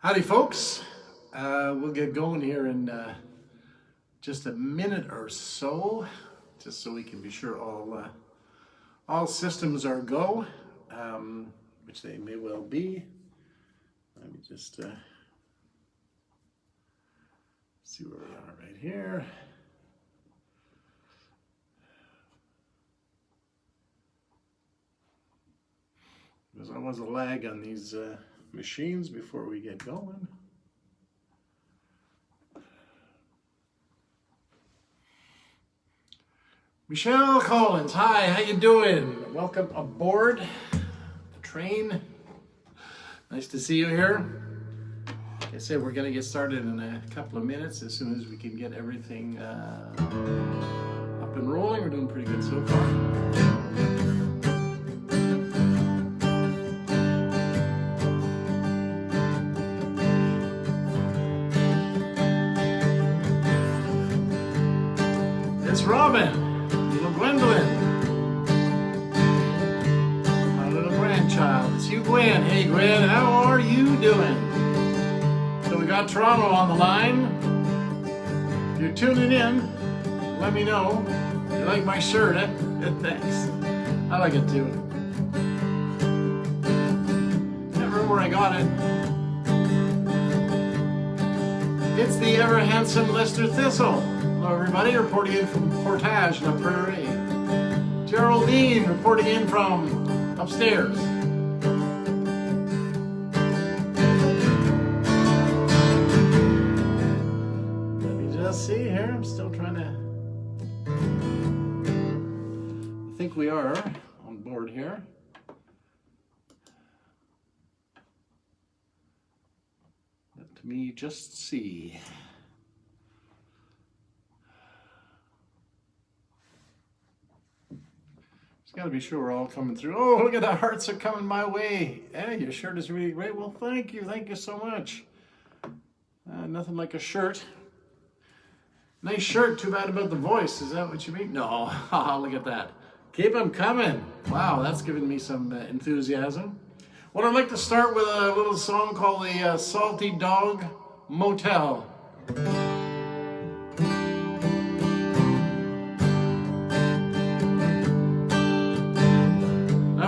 Howdy folks, we'll get going here in just a minute or so, just so we can be sure all systems are go, which they may well be. Let me just see where we are right here. There's always a lag on these machines before we get going. Michelle Collins, hi, how you doing? Welcome aboard the train. Nice to see you here. Like I said, we're going to get started in a couple of minutes as soon as we can get everything up and rolling. We're doing pretty good so far. Robin, little Gwendolyn, my little grandchild. It's you, Gwen. Hey, Gwen, how are you doing? So we got Toronto on the line. If you're tuning in, let me know. You like my shirt, eh? Thanks. I like it too. Can't remember where I got it. It's the ever handsome Lester Thistle. Hello everybody, reporting in from Portage La Prairie. Geraldine reporting in from upstairs. Let me just see here, I'm still trying to... I think we are on board here. Let me just see. Got to be sure we're all coming through. Oh, look at the hearts are coming my way. Hey, your shirt is really great. Well, thank you so much. Nothing like a shirt. Nice shirt, too bad about the voice. Is that what you mean? No, look at that. Keep them coming. Wow, that's giving me some enthusiasm. Well, I'd like to start with a little song called the Salty Dog Motel.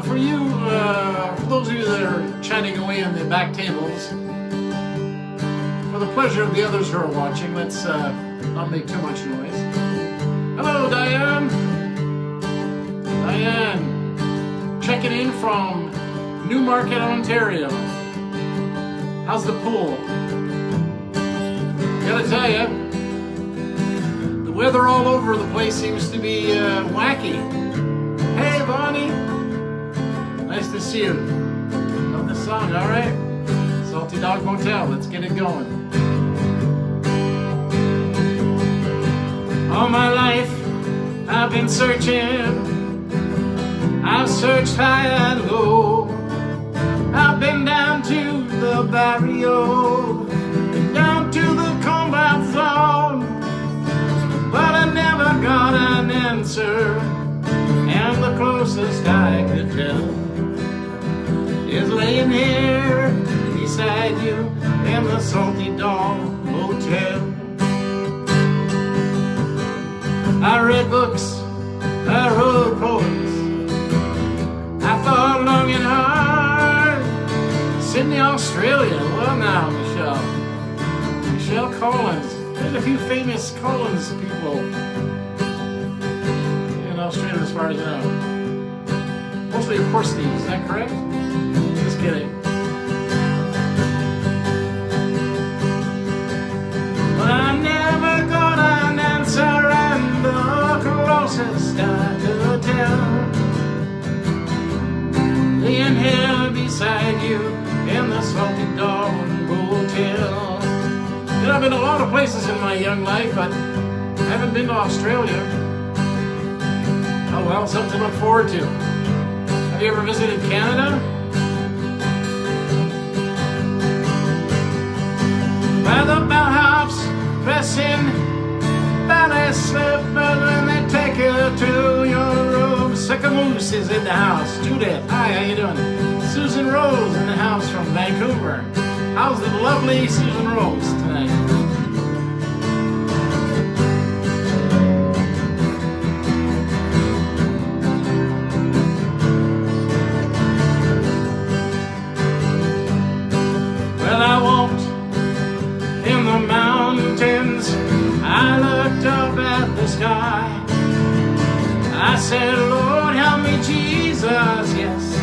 For you, for those of you that are chatting away on the back tables, for the pleasure of the others who are watching, let's not make too much noise. Hello, Diane. Diane, checking in from Newmarket, Ontario. How's the pool? Gotta tell you, the weather all over the place seems to be wacky. Hey, Bonnie. Nice to see you. Love the song, all right? Salty Dog Motel, let's get it going. All my life, I've been searching. I've searched high and low. I've been down to the barrio, and down to the combat zone. But I never got an answer, and the closest I could tell is laying here beside you in the Salty Dog Motel. I read books, I wrote poems, I thought long and hard. Sydney, Australia, well now, Michelle Collins. There's a few famous Collins people in Australia as far as I know. Mostly of course thieves, is that correct? Just kidding. But I never got an answer, and the closest I could tell, laying here beside you in the Salty Dog Motel. You know, I've been a lot of places in my young life, but I haven't been to Australia. Oh well, something to look forward to. Have you ever visited Canada? By the bellhops, dressing, ballet slip, and then they take you to your room. Sycamoose is in the house. Judith, hi, how you doing? Susan Rose in the house from Vancouver. How's the lovely Susan Rose tonight? Well, I walked in the mountains, I looked up at the sky. I said, Lord, help me, Jesus, yes,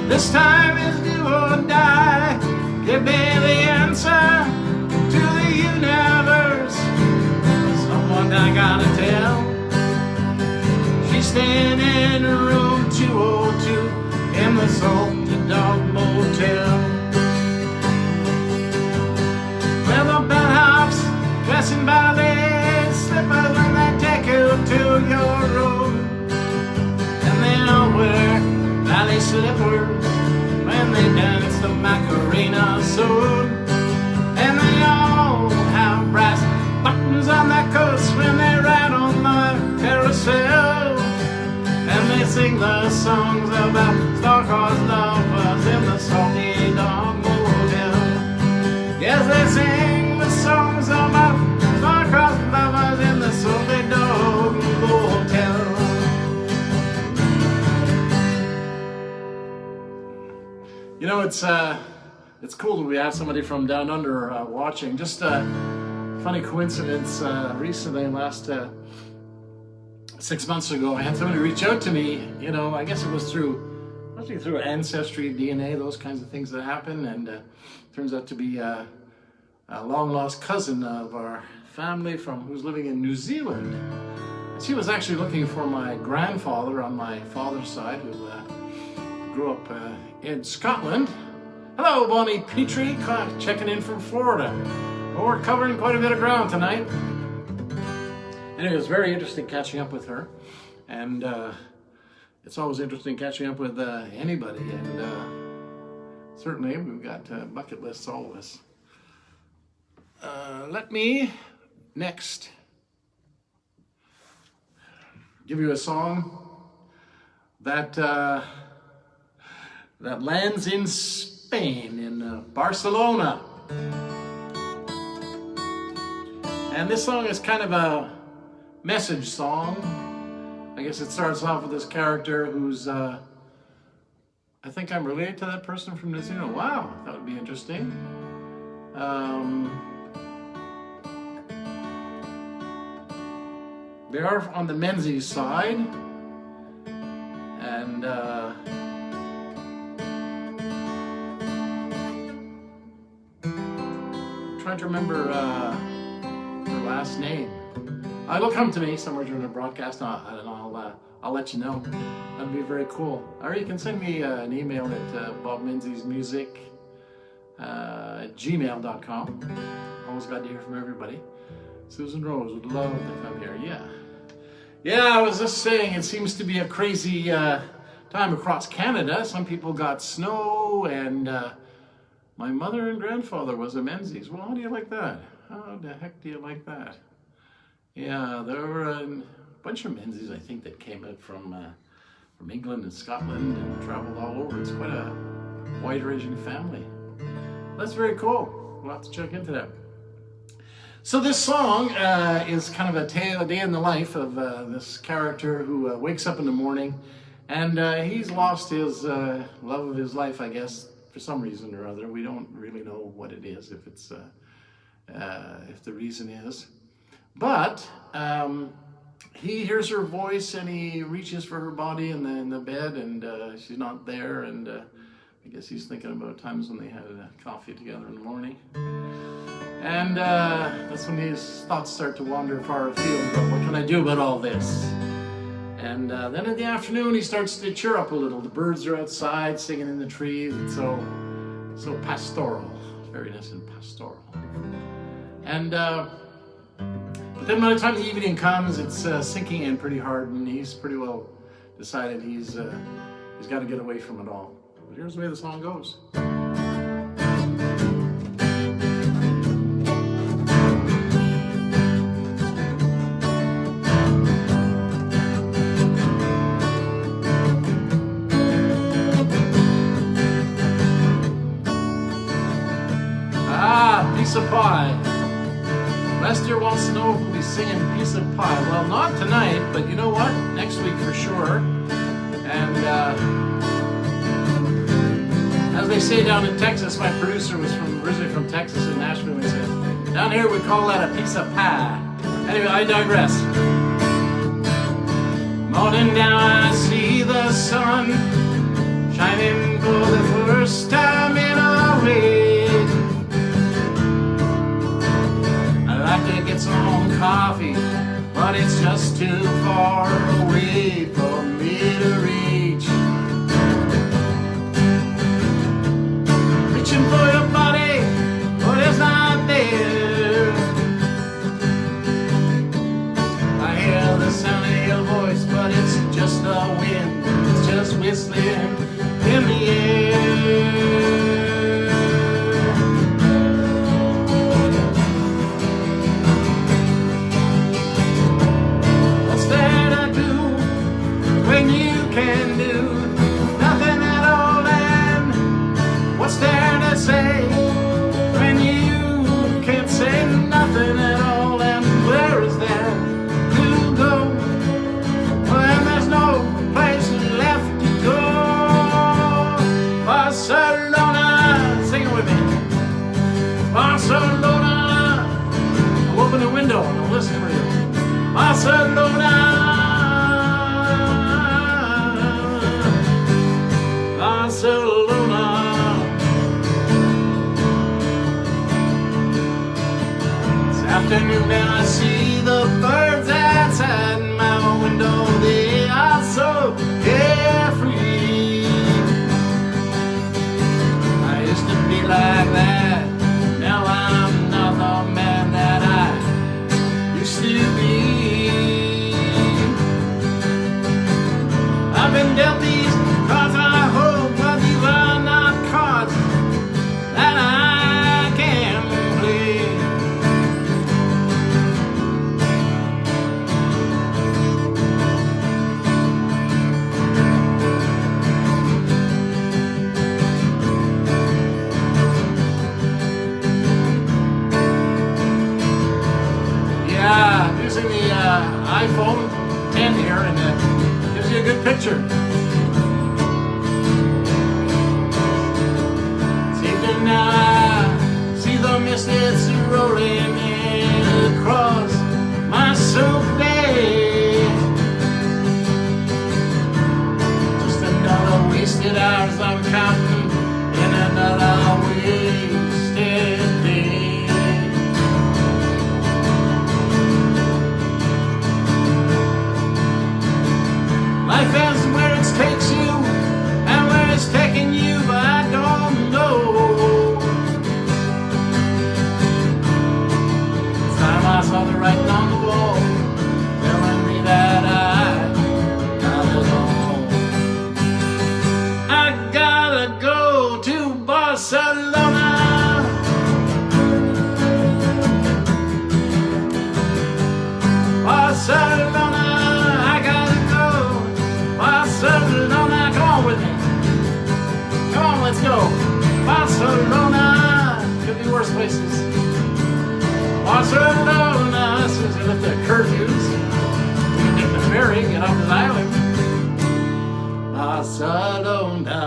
this time is do or die. Give me the answer to the universe, someone I gotta tell. She's staying in room 202 in the Salted Dog Motel. Well, the bellhops dressing ballet slippers when they take you to your room. And they all wear ballet slippers when they dance the Macarena soon. And they all have brass buttons on their coats when they ride on the carousel. And they sing the songs about star-crossed lovers in the Salty Dog Motel. Yes, they sing the songs about star-crossed lovers in the Salty Dog Motel. You know, it's cool that we have somebody from down under watching. Just a funny coincidence. Recently, last 6 months ago, I had somebody reach out to me. You know, I guess it was mostly through ancestry, DNA, those kinds of things that happen. And turns out to be a long lost cousin of our family who's living in New Zealand. And she was actually looking for my grandfather on my father's side, who grew up in Scotland. Hello, Bonnie Petrie, checking in from Florida. Well, we're covering quite a bit of ground tonight. Anyway, it was very interesting catching up with her, and it's always interesting catching up with anybody, and certainly we've got bucket lists, all of us. Let me next give you a song that lands in Spain, in Barcelona. And this song is kind of a message song. I guess it starts off with this character who's, I think I'm related to that person from New Zealand. Wow, that would be interesting. They are on the Menzies side. And trying to remember her last name. It'll come to me somewhere during the broadcast, and I'll let you know. That'd be very cool. Or you can send me an email at bobmenziesmusic at gmail.com. Always glad to hear from everybody. Susan Rose would love to come here. Yeah, I was just saying, it seems to be a crazy time across Canada. Some people got snow, and my mother and grandfather was a Menzies. Well, how do you like that? How the heck do you like that? Yeah, there were a bunch of Menzies, I think, that came out from England and Scotland and traveled all over. It's quite a wide-ranging family. That's very cool. We'll have to check into that. So this song is kind of a day in the life of this character who wakes up in the morning, and he's lost his love of his life, I guess, for some reason or other. We don't really know what it is, if it's if the reason is. But he hears her voice, and he reaches for her body in the bed, and she's not there, and I guess he's thinking about times when they had coffee together in the morning. And that's when his thoughts start to wander far afield. But what can I do about all this? And then in the afternoon, he starts to cheer up a little. The birds are outside singing in the trees. It's so pastoral, very nice and pastoral. And but then by the time the evening comes, it's sinking in pretty hard, and he's pretty well decided he's got to get away from it all. But here's the way the song goes. piece of pie. Lester wants to know if we'll be singing piece of pie. Well, not tonight, but you know what? Next week for sure. And as they say down in Texas, my producer was originally from Texas in Nashville. He said, down here we call that a piece of pie. Anyway, I digress. Morning now I see the sun shining for the first time in a week. I like to get some coffee, but it's just too far away for me to reach. Reaching for your body, but it's not there. I hear the sound of your voice, but it's just the wind. It's just whistling in the air. What's there to do when you can do nothing at all? And what's there to say when you can't say nothing at all? And where is there to go when there's no place left to go? Barcelona, sing it with me. Barcelona. I'll open the window and I'll listen for you. Barcelona. Barcelona. This afternoon and I see the birds outside my window. They are so carefree. I used to be like that. Now I'm not the man that I used to be. I've been dealt these cards I hold, but these are not cards that I can play. Yeah, using the iPhone 10 here, and it gives you a good picture. See now, I see the mist, it's rolling in across my soup day. Just another wasted hours I'm counting in another wasted day. Life is where it takes you and where it's taking you, but I don't know. It's time I saw the writing on the wall, telling me that I gotta go. I gotta go to Barcelona. Barcelona, I gotta go. Barcelona, come on with me. Come on, let's go. Barcelona, could be worse places. Barcelona, as soon as they lift their curfews, we can take the ferry, get off this island. Barcelona.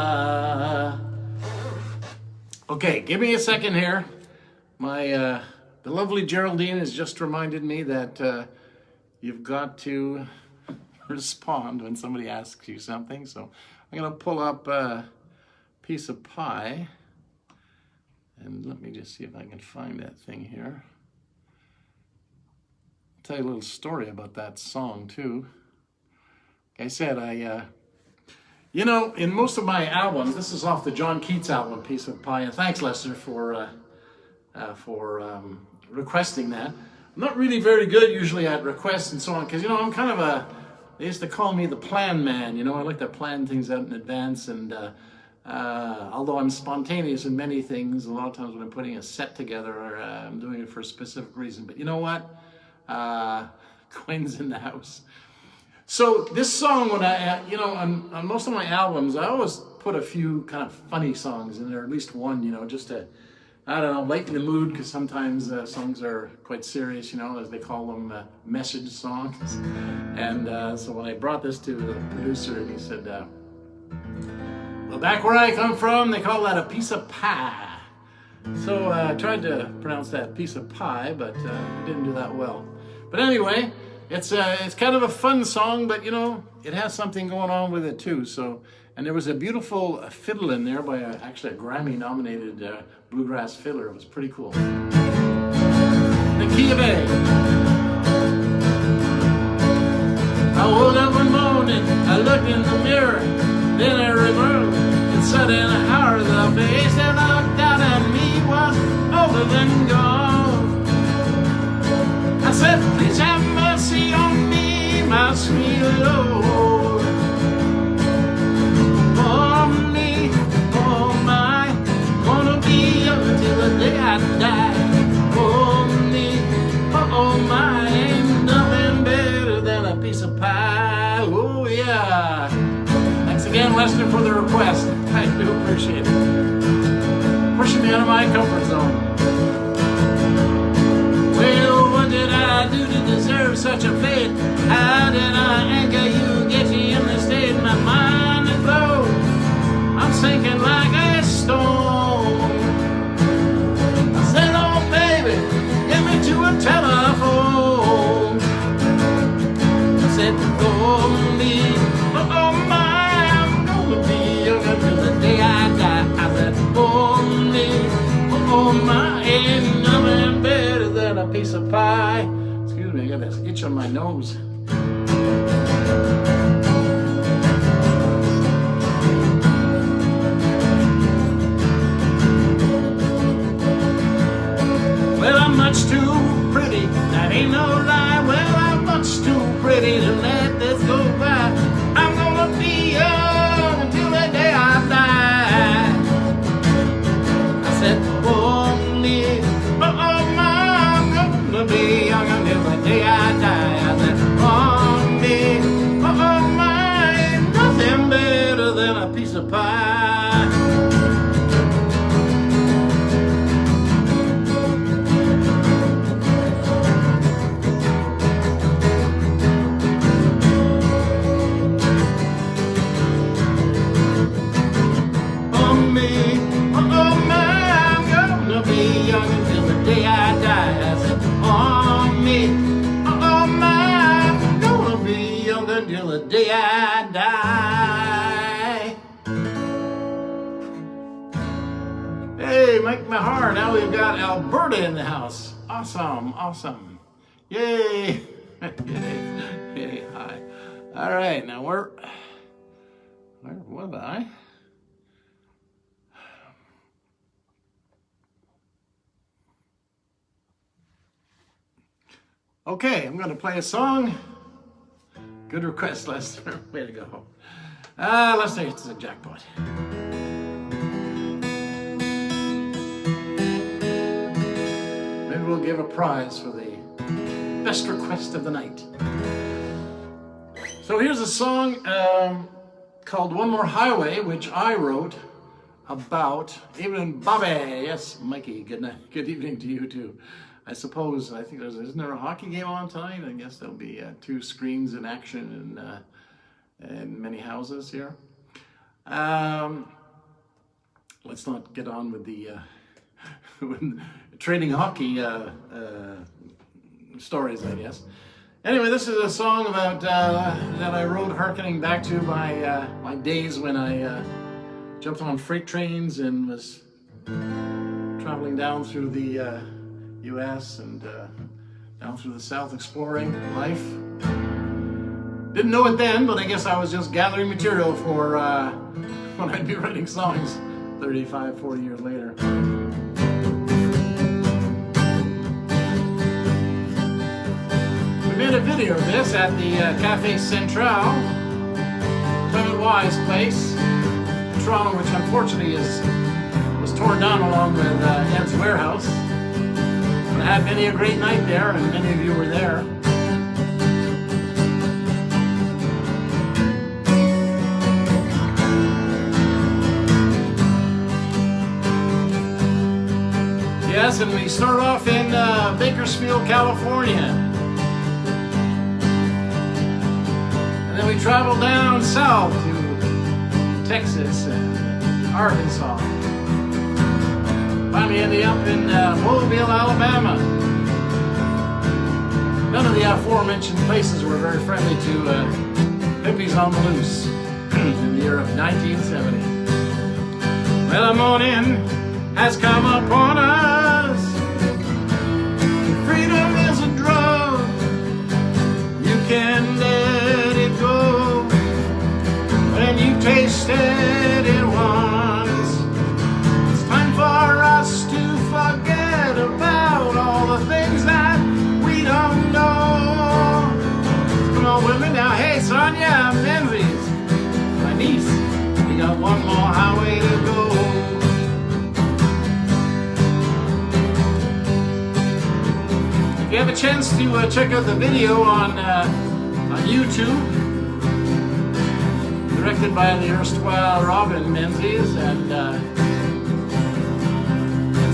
Okay, give me a second here. The lovely Geraldine has just reminded me that you've got to respond when somebody asks you something. So I'm going to pull up a piece of pie, and let me just see if I can find that thing here. I'll tell you a little story about that song too. Like I said, you know, in most of my albums, this is off the John Keats album, Piece of Pie, and thanks Lester for requesting that. I'm not really very good usually at requests and so on, because, you know, I'm kind of they used to call me the plan man, you know. I like to plan things out in advance, and although I'm spontaneous in many things, a lot of times when I'm putting a set together, I'm doing it for a specific reason. But you know what? Quinn's in the house. So this song, when you know, on most of my albums, I always put a few kind of funny songs in there, at least one, you know, just to I don't know, lighten the mood, because sometimes songs are quite serious, you know, as they call them, message songs. And so when I brought this to the producer, he said, well, back where I come from, they call that a piece of pie. So I tried to pronounce that piece of pie, but I didn't do that well. But anyway, it's kind of a fun song, but you know, it has something going on with it too. So, and there was a beautiful fiddle in there by actually a Grammy-nominated bluegrass fiddler. It was pretty cool. The key of A. I woke up one morning, I looked in the mirror, then I reversed and said in a hour, the face that looked out at me was older than gold. I said, please have mercy on me, my sweet Lord. For me, oh my, gonna be young till the day I die. For me, oh my, ain't nothing better than a piece of pie. Oh yeah. Thanks again, Lester, for the request. I do appreciate it. Pushing me out of my comfort zone. Well, what did I do to deserve such a fate? How did I anchor you, get you in the state? My mind is blown, I'm sinking like a stone. I said, oh baby, get me to a telephone. I said, for me, oh my, I'm gonna be young until the day I die. I said, for me, oh my, ain't nothing better than a piece of pie. Excuse me, I got this itch on my nose. Well, I'm much too pretty, that ain't no lie. Well, I'm much too pretty to let this go by. I'm gonna be young until the day I die. I said, for me, oh my, I'm gonna be young until the day I die. I said, for me, oh my, ain't nothing better than a piece of pie. Until the day I die. Hey, Mike Mahar, now we've got Alberta in the house. Awesome, awesome. Yay. Yay, hi. All right, now where was I? Okay, I'm going to play a song. Good request, Lester. Way to go. Let's say it's a jackpot. Maybe we'll give a prize for the best request of the night. So here's a song called One More Highway, which I wrote about Evening Bobby. Yes, Mikey, good night. Good evening to you too. I suppose, I think isn't there a hockey game on tonight? I guess there'll be 2 screens in action in many houses here. Let's not get on with the trading hockey stories, I guess. Anyway, this is a song about that I wrote hearkening back to my days when I jumped on freight trains and was traveling down through the U.S. and down through the South exploring life. Didn't know it then, but I guess I was just gathering material for when I'd be writing songs 35, 40 years later. We made a video of this at the Café Central, Clement Wise place, Toronto, which unfortunately was torn down along with Ed's Warehouse. But I had many a great night there, and many of you were there. Yes, and we start off in Bakersfield, California. And then we travel down south to Texas and Arkansas. Finally ending up in Mobile, Alabama. None of the aforementioned places were very friendly to hippies on the loose in the year of 1970. Well, the morning has come upon us. Freedom is a drug. You can let it go when you tasted it once. It's time for us to forget about all the things that we don't know. Come on with me now. Hey, Sonia, Menzies, my niece, we got one more highway to go. If you have a chance to check out the video on YouTube, directed by the erstwhile Robin Menzies and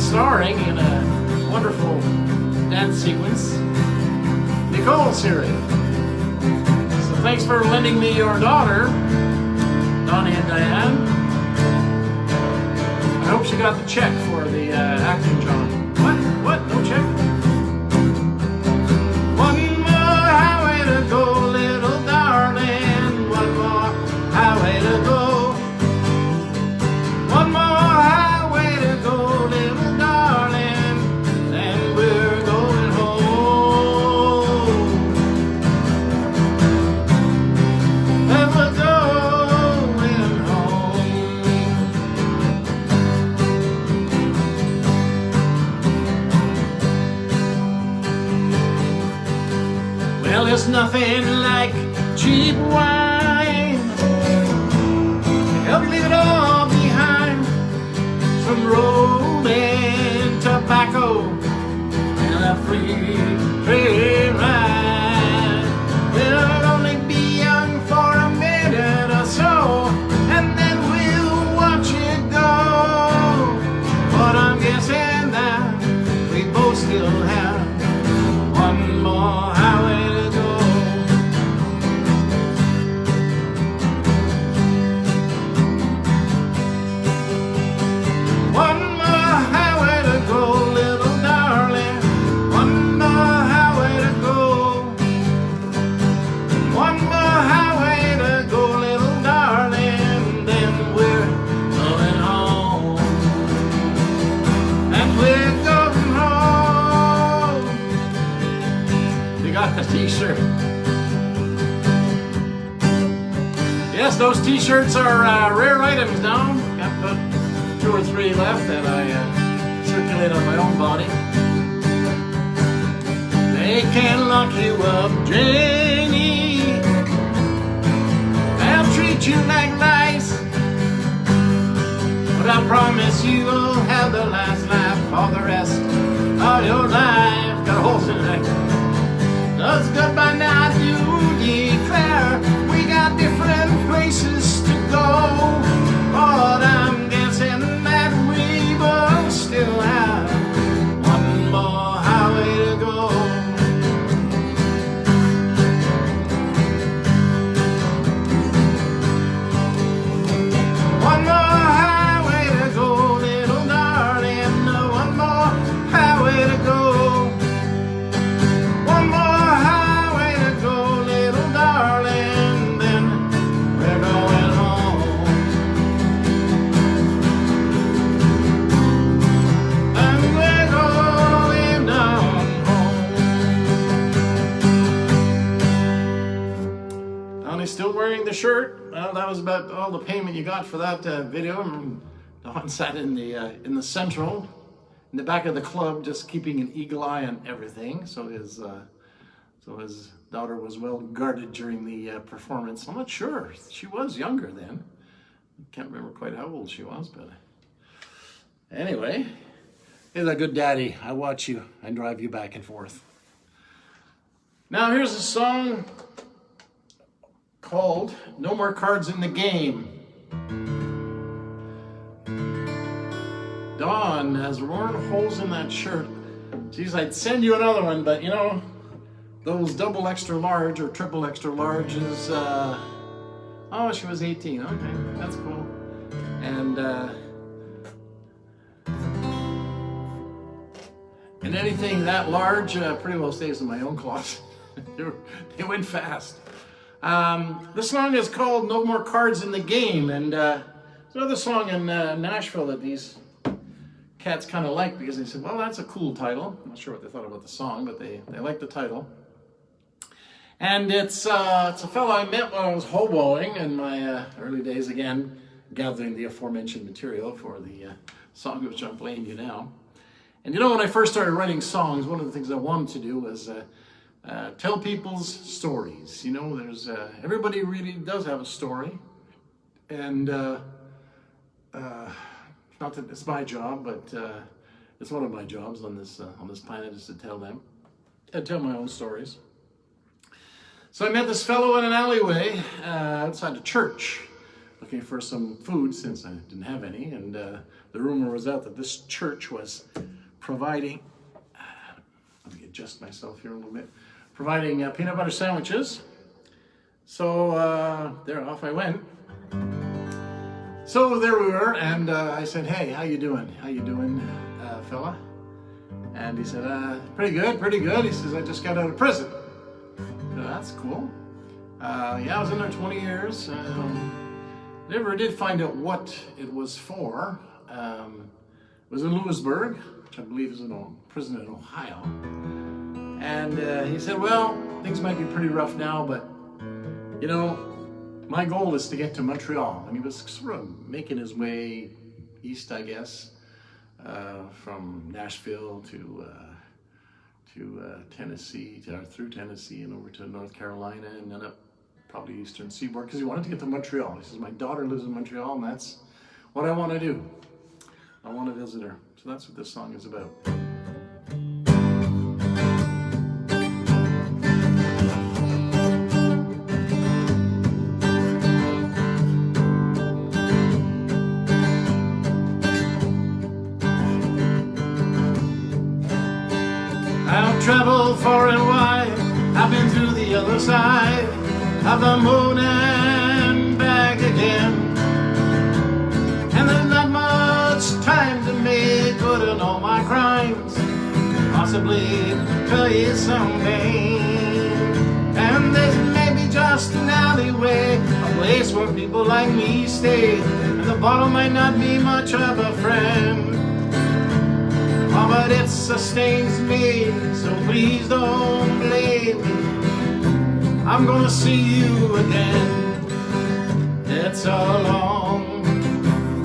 starring in a wonderful dance sequence, Nicole Siri. So thanks for lending me your daughter, Donnie and Diane. I hope she got the check for the acting job. What? No check? One more highway to go, little darling. One more highway to go. One more highway to go, little darling. And we're going home. And we're going home. Well, there's nothing like cheap wine to help you leave it all behind. Some rolling tobacco and a free train ride. We'll only be young for a minute or so, and then we'll watch it go. But I'm guessing that we both still have one more highway to go. One more highway to go, little darling. One more highway to go. One more highway to go, little darling. Then we're going home. And we're going home. You got the t-shirt. Yes, those t-shirts are rare items now. Got about 2 or 3 left that I circulate on my own body. They can lock you up, Janie. They'll treat you like lice. But I promise you'll have the last laugh for the rest of your life. Got a horse in the neck. Does goodbye now you declare? We got different places to go, but I'm guessing that we both still have one more highway to go. One more highway to go, little darling. One more highway to go. One more highway to go, little darling. Then we're going home. And we're going down home. Donnie's still wearing the shirt. Well, that was about all the payment you got for that video. And Don sat in the central, in the back of the club, just keeping an eagle eye on everything. So his daughter was well guarded during the performance. I'm not sure. She was younger then. I can't remember quite how old she was, but anyway, he's a good daddy. I watch you and drive you back and forth. Now here's a song called No More Cards in the Game. Dawn has worn holes in that shirt. Geez, I'd send you another one, but you know, those double extra large or triple extra large is, oh, she was 18. Okay, that's cool. And anything that large pretty well stays in my own closet. They went fast. This song is called No More Cards in the Game, and there's another song in Nashville that these cats kind of like because they said, well, that's a cool title. I'm not sure what they thought about the song, but they like the title. And it's a fellow I met when I was hoboing in my early days, again, gathering the aforementioned material for the song which I'm playing you now. And you know, when I first started writing songs, one of the things I wanted to do was tell people's stories. You know, there's everybody really does have a story, and not that it's my job, but it's one of my jobs on this planet is to tell them and tell my own stories. So I met this fellow in an alleyway outside a church, looking for some food since I didn't have any, and the rumor was out that this church was providing. Let me adjust myself here a little bit. Providing peanut butter sandwiches. So there off I went. So there we were, and I said, "Hey, how you doing? How you doing, fella?" And he said, "Pretty good, pretty good." He says, "I just got out of prison." So that's cool. Yeah, I was in there 20 years. Never did find out what it was for. It was in Lewisburg, which I believe is in a prison in Ohio. And he said, "Well, things might be pretty rough now, but you know, my goal is to get to Montreal." And he was sort of making his way east, I guess, from Nashville to Tennessee, through Tennessee and over to North Carolina, and then up probably eastern seaboard, because he wanted to get to Montreal. He says, "My daughter lives in Montreal, and that's what I want to do. I want to visit her." So that's what this song is about. I've traveled far and wide, I've been to the other side of the moon and back again. And there's not much time to make good on all my crimes, possibly tell you someday. And there's maybe just an alleyway, a place where people like me stay, and the bottle might not be much of a friend. Oh, but it sustains me, so please don't blame me. I'm gonna see you again. It's a long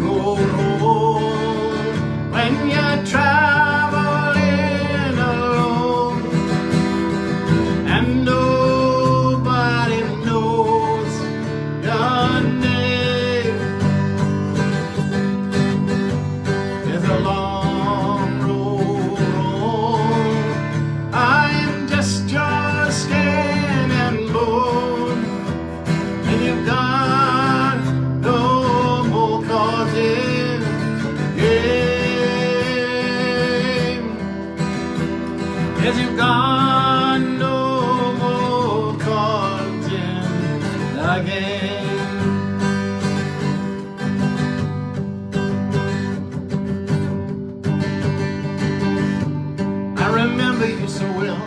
road home when you're traveling alone, and nobody knows your name. It's a long Cause you've got no more cards in the game. I remember you so well,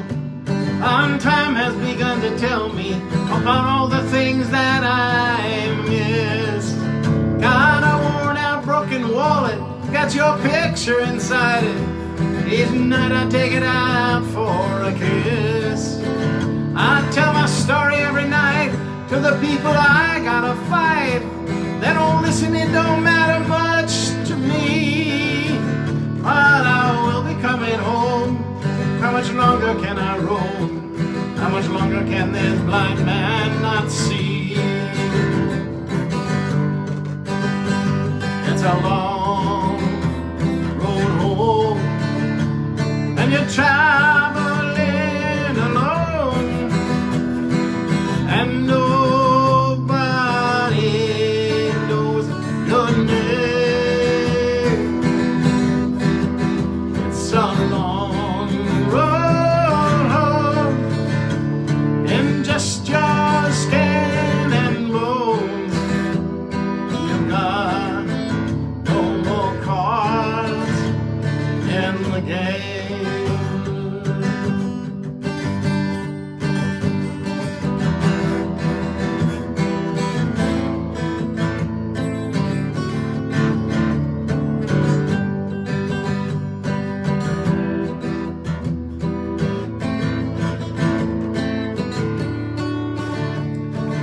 and time has begun to tell me about all the things that I missed. Got a worn out broken wallet, got your picture inside it. Each night I take it out for a kiss. I tell my story every night to the people I gotta fight. They don't listen, it don't matter much to me. But I will be coming home. How much longer can I roam? How much longer can this blind man not see? It's a long road home, and you're traveling alone, and nobody knows your name. the game.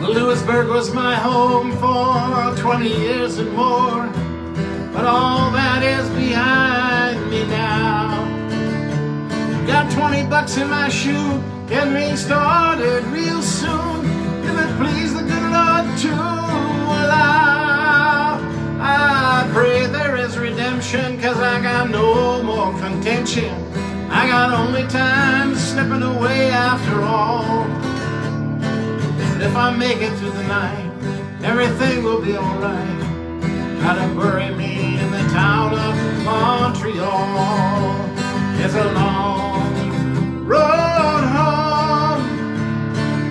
Lewisburg was my home for 20 years and more, but all that is behind me now. Got 20 bucks in my shoe, get me started real soon, if it please the good Lord to allow. I pray there is redemption, 'cause I got no more contention. I got only time slipping away after all. If I make it through the night, everything will be alright. Gotta bury me in the town of Montreal. It's a long road home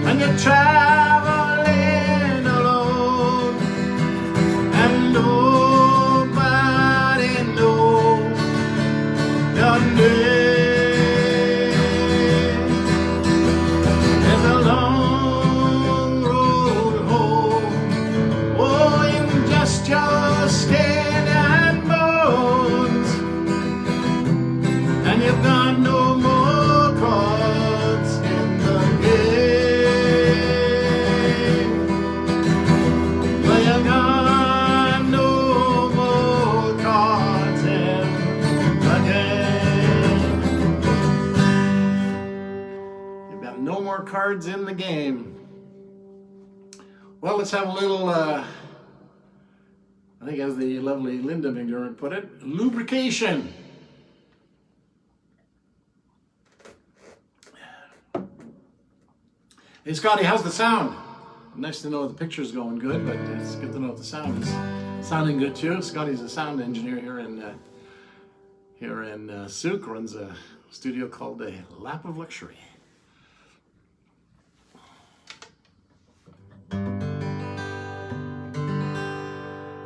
when you're traveling alone, and nobody knows your name. It's a long your skin and bones, and you've got no more cards in the game. Well, you've got no more cards in the game. You've got no more cards in the game. Well, let's have a little I think, as the lovely Linda McDermott put it, lubrication. Hey Scotty, how's the sound? Nice to know the picture's going good, but it's good to know if the sound is sounding good too. Scotty's a sound engineer here in Souk, runs a studio called A Lap of Luxury.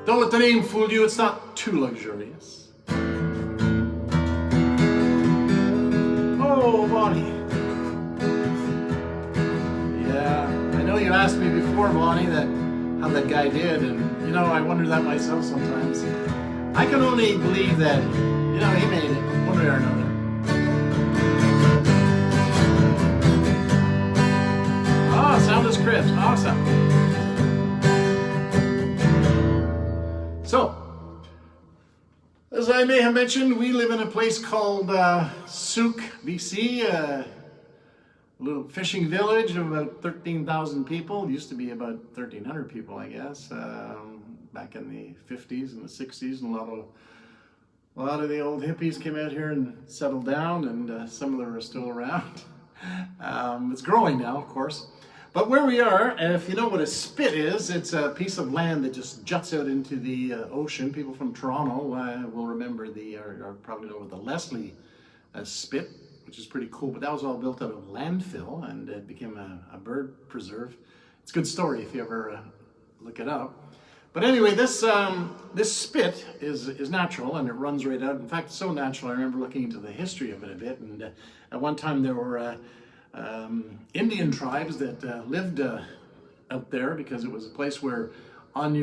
Don't let the name fool you, it's not too luxurious. Oh, Bonnie. Yeah, I know you asked me before, Bonnie, how that guy did, and you know, I wonder that myself sometimes. I can only believe that, you know, he made it, one way or another. Oh, sound is crisp, awesome. So, as I may have mentioned, we live in a place called Souk, BC, a little fishing village of about 13,000 people. It used to be about 1,300 people, I guess, back in the 50s and the 60s, and a lot of the old hippies came out here and settled down, and some of them are still around. It's growing now, of course. But where we are, if you know what a spit is, it's a piece of land that just juts out into the ocean. People from Toronto will remember or probably know the Leslie spit, which is pretty cool. But that was all built out of landfill, and it became a bird preserve. It's a good story if you ever look it up. But anyway, this spit is natural, and it runs right out. In fact, it's so natural, I remember looking into the history of it a bit. And at one time there were Indian tribes that lived out there, because it was a place where on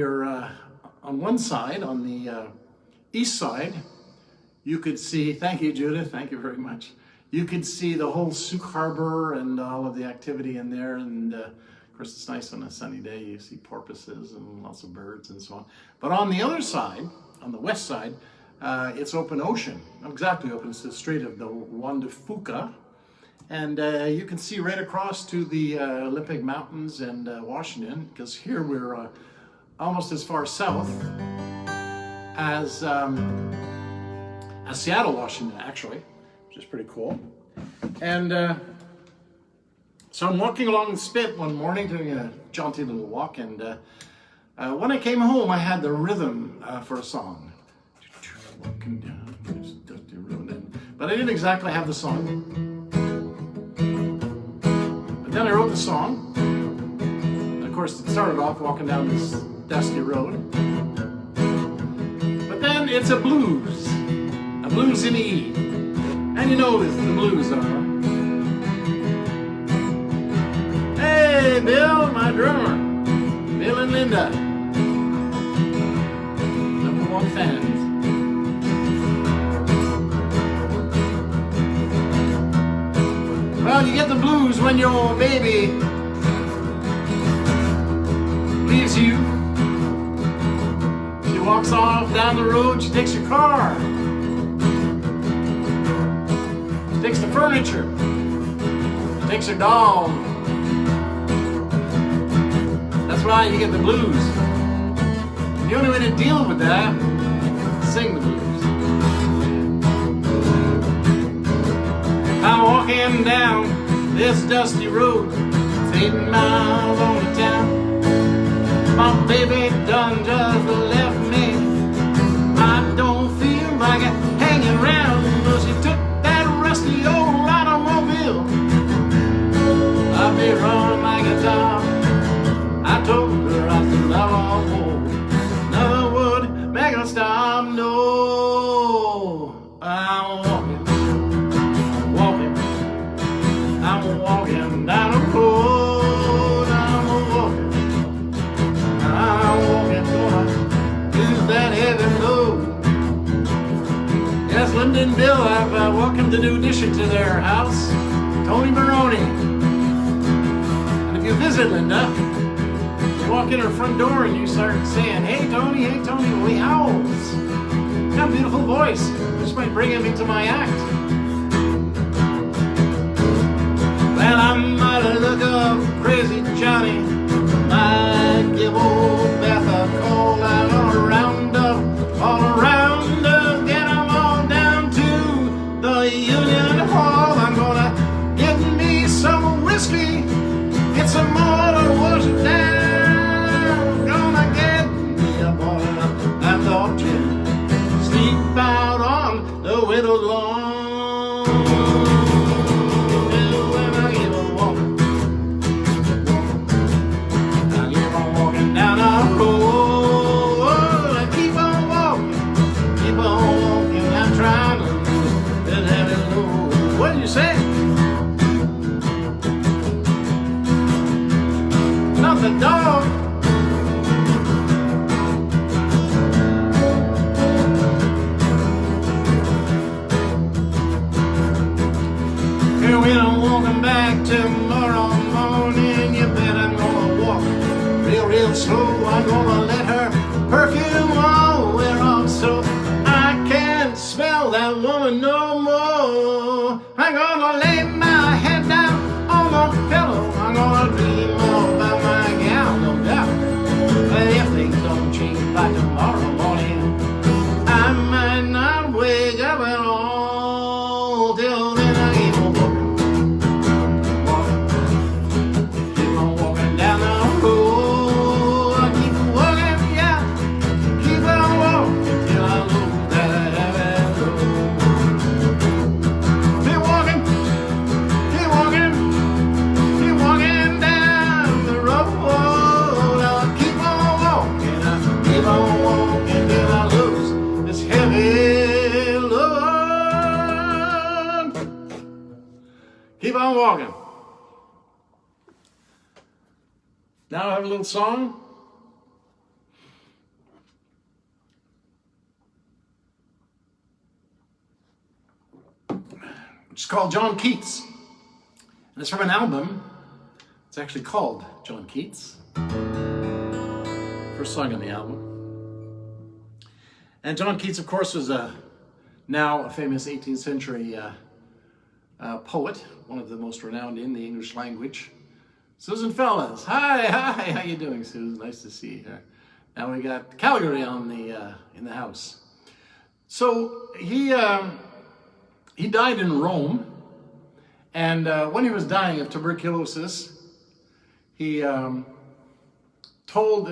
one side, on the east side, you could see, thank you Judith, thank you very much, you could see the whole Souk Harbor and all of the activity in there, and of course it's nice on a sunny day, you see porpoises and lots of birds and so on. But on the other side, on the west side, it's open ocean, not exactly open, it's the Strait of the Juan de Fuca. And you can see right across to the Olympic Mountains and Washington, because here we're almost as far south as Seattle, Washington, actually, which is pretty cool. And so I'm walking along the spit one morning, doing a jaunty little walk, and when I came home, I had the rhythm for a song. Walking down this dusty road, but I didn't exactly have the song. Then I wrote the song, and of course it started off walking down this dusty road, but then it's a blues in E. And you know this, the blues are. Hey, Bill, my drummer. Bill and Linda. #1 fans. Well, you get the blues when your baby leaves you. She walks off down the road, she takes your car. She takes the furniture. She takes your dog. That's why you get the blues. The only way to deal with that is sing the blues. I'm walking down this dusty road, 8 miles on the town. My baby done just left me. I don't feel like hanging around, but she took that rusty old automobile. I'll be running like a dog. I told her I said I won't. Nothing would make her stop. No, I'm walking down the road. I'm walking, gonna use that heavy load. Yes, Linda and Bill, I've welcomed the new addition to their house, Tony Maroney. And if you visit Linda, you walk in her front door and you start saying, hey Tony, well, he howls. He's got a beautiful voice. This might bring him into my act. Well, I might look up crazy Johnny, might give old Beth a call. I'm gonna round up, get them all down to the Union Hall. I'm gonna get me some whiskey, get some more to wash it down. Gonna get me a bottle of dog gin, sleep out on the widow's lawn. The dog. Here when I'm walking back tomorrow morning, you bet I'm gonna walk real slow. I'm gonna let her perfume all wear off so I can't smell that woman no more. I'm gonna lay my head down on the pillow. I'm gonna dream about my gal, no doubt. But if things don't change by tomorrow morning, I might not wake up at all. Till then I keep on walking down the road. I keep walking, yeah, keep on walking till I lose that heavy load. Keep walking down the road. I'll keep on walking till I lose this heavy load. Keep on walking. Now I have a little song. It's called John Keats. And it's from an album. It's actually called John Keats. First song on the album. And John Keats, of course, was now a famous 18th century poet, one of the most renowned in the English language. Susan Fellas, hi, how you doing, Susan? Nice to see you. Now we got Calgary on the in the house. So he died in Rome, and when he was dying of tuberculosis, he told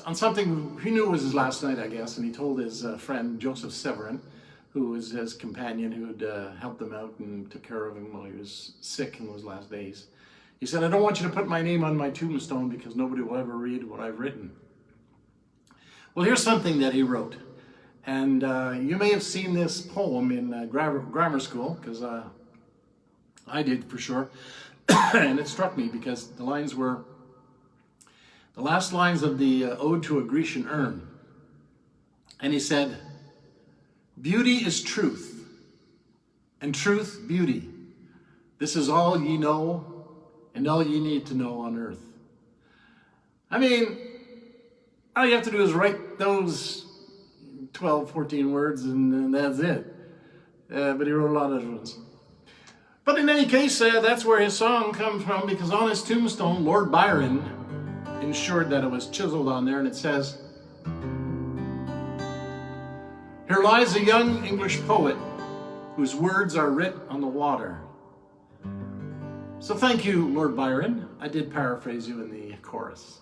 on something he knew was his last night, I guess, and he told his friend Joseph Severin, who was his companion, who had helped him out and took care of him while he was sick in those last days. He said, I don't want you to put my name on my tombstone because nobody will ever read what I've written. Well, here's something that he wrote. And you may have seen this poem in grammar school, because I did for sure. And it struck me because the lines were the last lines of the Ode to a Grecian Urn. And he said, "Beauty is truth, and truth beauty. This is all ye know, and all ye need to know on earth." I mean, all you have to do is write those 12, 14 words, and that's it. But he wrote a lot of other ones. But in any case, that's where his song comes from, because on his tombstone, Lord Byron ensured that it was chiseled on there, and it says, "Here lies a young English poet whose words are writ on the water." So thank you, Lord Byron. I did paraphrase you in the chorus.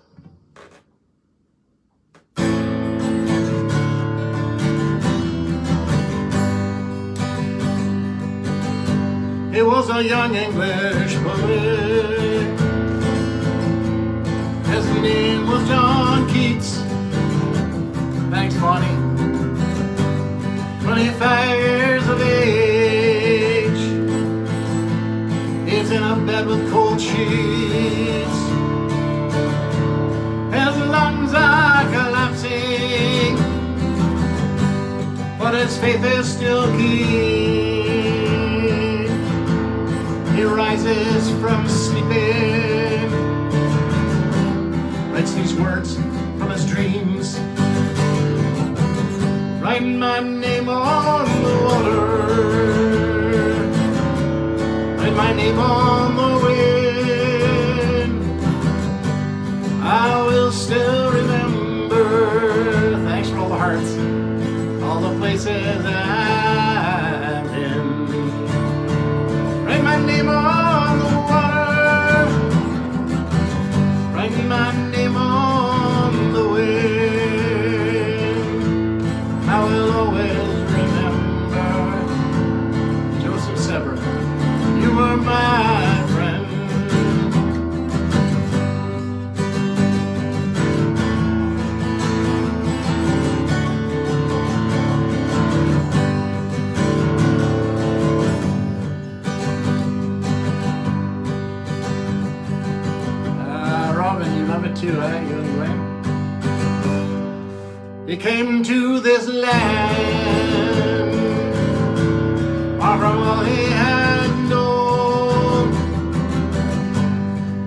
He was a young English poet. His name was John Keats. Thanks, Bonnie. 25 years of age. He's in a bed with cold sheets. His lungs are collapsing, but his faith is still keen. He rises from sleeping, writes these words from his dreams, writing my name on the water, write my name on the wind. I will still remember, thanks for all the hearts, all the places I've been. Write my name on the water, write my name on the wind. I will always remember, Joseph Sever, you were my friend. Too, eh? You anyway? He came to this land, far from all he had known.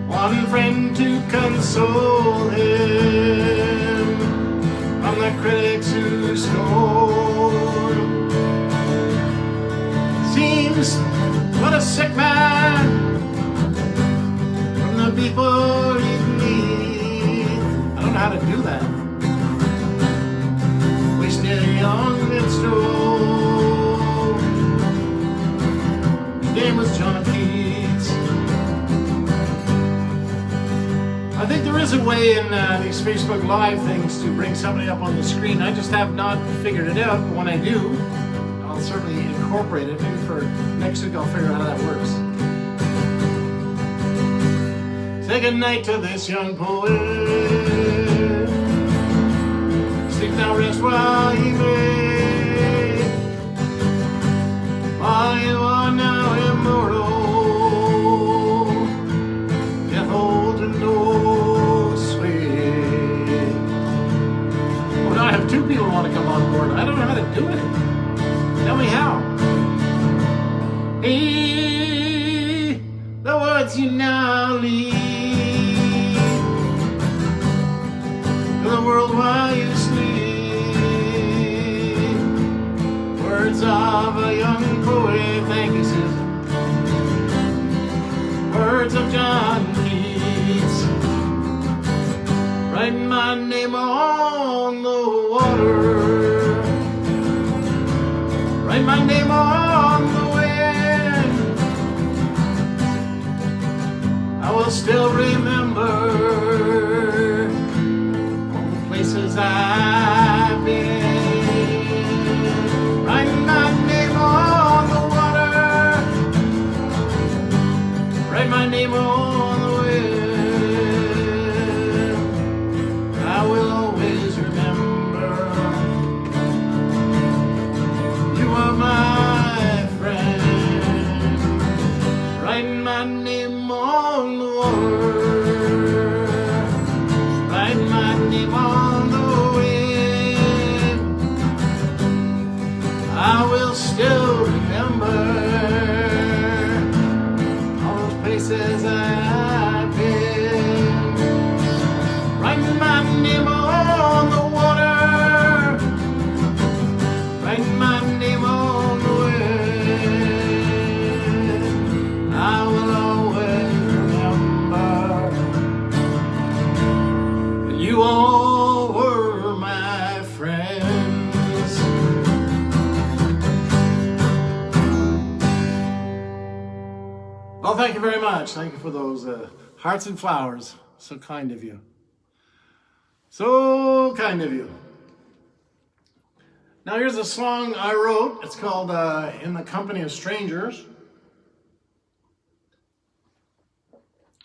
One friend to console him from the critics who scorn. Seems what a sick man from the people he how to do that. Wasted young minstrel. His name was John Keats. I think there is a way in these Facebook Live things to bring somebody up on the screen. I just have not figured it out, but when I do, I'll certainly incorporate it. Maybe for next week I'll figure out how that works. Say goodnight to this young poet. Sleep now, rest while he may. While you are now immortal, death holds no sway. Oh, now I have two people who want to come on board. I don't know how to do it. Tell me how. Hey, the words you now leave the world while you sleep. Words of a young poet, thank you, Susan. Words of John Keats, writing my name on the water, write my name on the wind. I will still remember places I've been. Write my name on the water, write my name on the wind. I will always remember Well, thank you very much. Thank you for those hearts and flowers. So kind of you. So kind of you. Now here's a song I wrote. It's called In the Company of Strangers.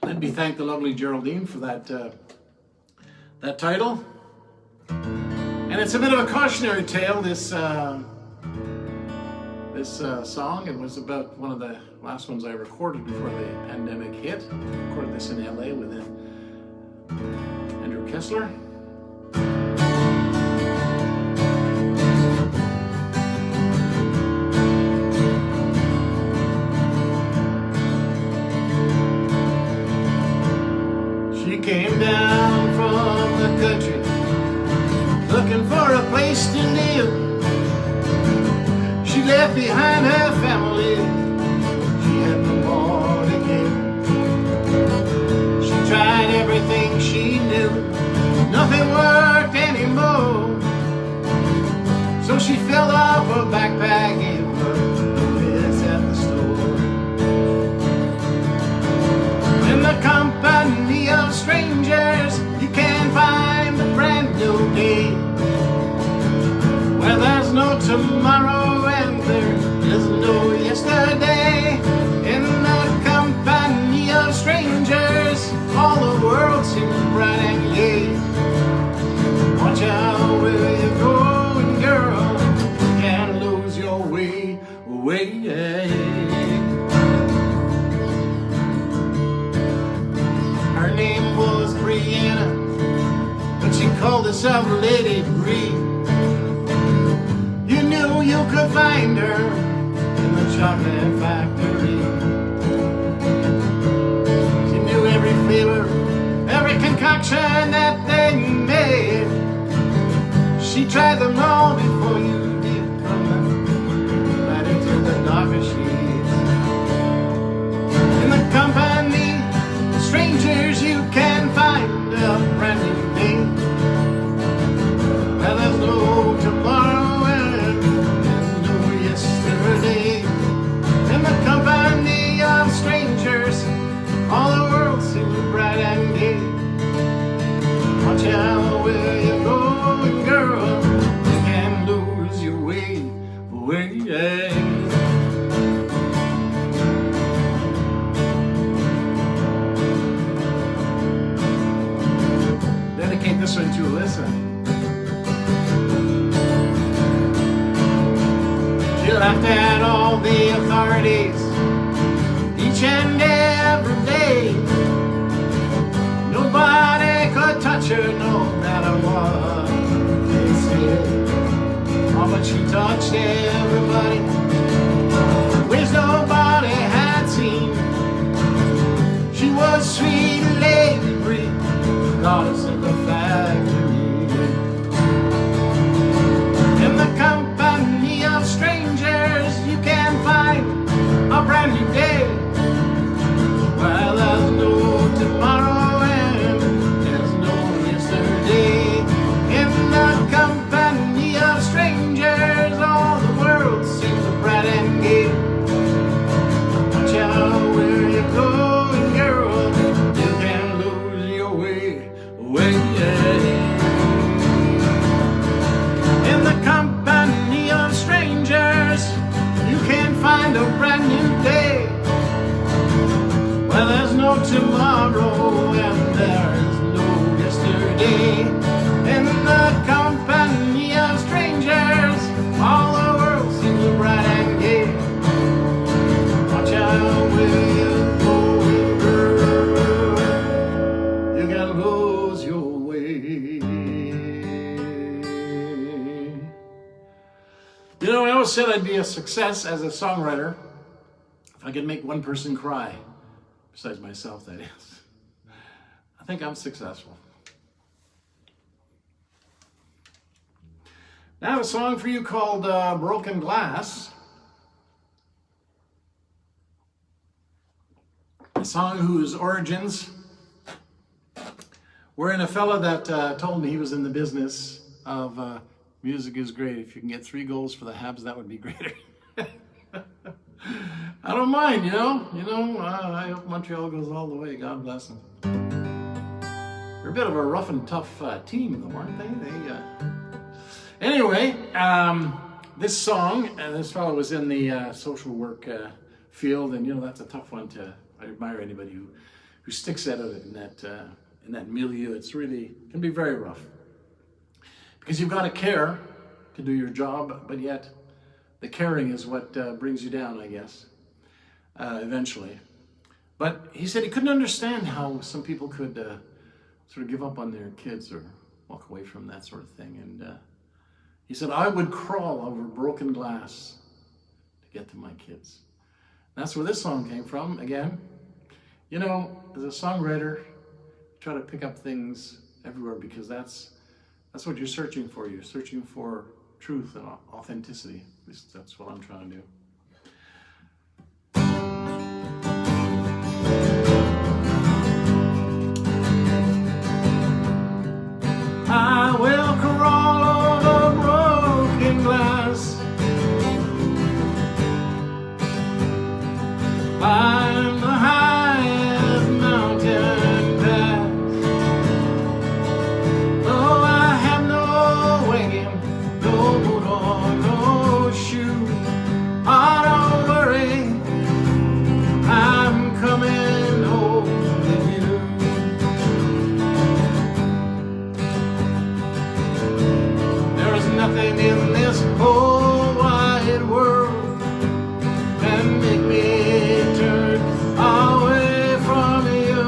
Let me thank the lovely Geraldine for that title. And it's a bit of a cautionary tale, this song. It was about one of the last ones I recorded before the pandemic hit. I recorded this in LA with Andrew Kessler. She came down from the country looking for a place to live. She left behind her family. She had no more to give. She tried everything she knew. Nothing worked anymore. So she filled up her backpack, gave her the bits at the store. In the company of strangers, you can find a brand new day. Where there's no tomorrow and there is no yesterday. In the company of strangers, all the world seems bright and gay. Watch out where you're going, girl. You can lose your way. Her name was Brianna, but she called herself Lady Bree. You knew you could find her in the chocolate factory. She knew every flavor, every concoction that they made. She tried them all before you did, from the right into the darker shades. In the company of strangers, you can find a brand new day. Well, there's no tomorrow and there's no yesterday. In the company of strangers, all the world seems bright and gay. Watch out where you're going, girl. You can lose your way. Dedicate this one to Alyssa. She laughed at all the authorities each and every day. Nobody could touch her no matter what they said. Oh, but she touched everybody in ways nobody had seen. She was sweet Lady Bree, goddess of the factory. In the company of strangers, you can find a brand new day. Well, there's no tomorrow and there's no yesterday. In the company of strangers, all the world seems bright and gay. Watch out where you're going, girl. You can lose your way. In the company of strangers, you can find a brand new day. Well, there's no tomorrow and there is no yesterday. In the company of strangers, all the world seems bright and gay. Watch out where you're going, girl. You can lose your way. You know, I always said I'd be a success as a songwriter if I could make one person cry. Besides myself, that is. I think I'm successful. Now I have a song for you called Broken Glass. A song whose origins were in a fella that told me he was in the business of music is great. If you can get 3 goals for the Habs, that would be greater. I don't mind, I hope Montreal goes all the way. God bless them. They're a bit of a rough and tough team, though, aren't they? Anyway, this song, this fellow was in the social work field, and that's a tough one I admire anybody who sticks at it in that milieu. It's really can be very rough because you've got to care to do your job, but yet the caring is what brings you down, I guess, eventually. But he said he couldn't understand how some people could sort of give up on their kids or walk away from that sort of thing. And he said, I would crawl over broken glass to get to my kids. That's where this song came from. Again, as a songwriter, you try to pick up things everywhere because that's what you're searching for. You're searching for truth and authenticity. At least that's what I'm trying to do. I will crawl over broken glass, climb the highest mountain pass. Though I have no wagon, no boot or no shoe, oh, don't worry, I'm coming home with you. There's nothing in this whole wide world can make me turn away from you.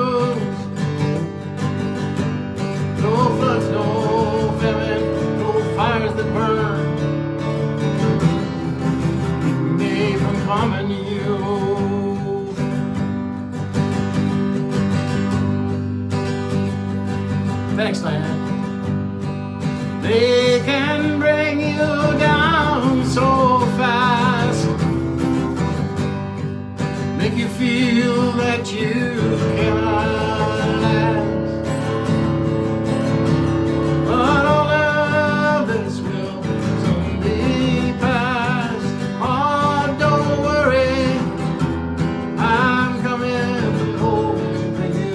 No floods, no famine, no fires that burn keep me from harming you. Thanks, Diane. They can bring you down so fast, make you feel that you cannot last. But all of this will soon be past. Oh, don't worry, I'm coming home with you.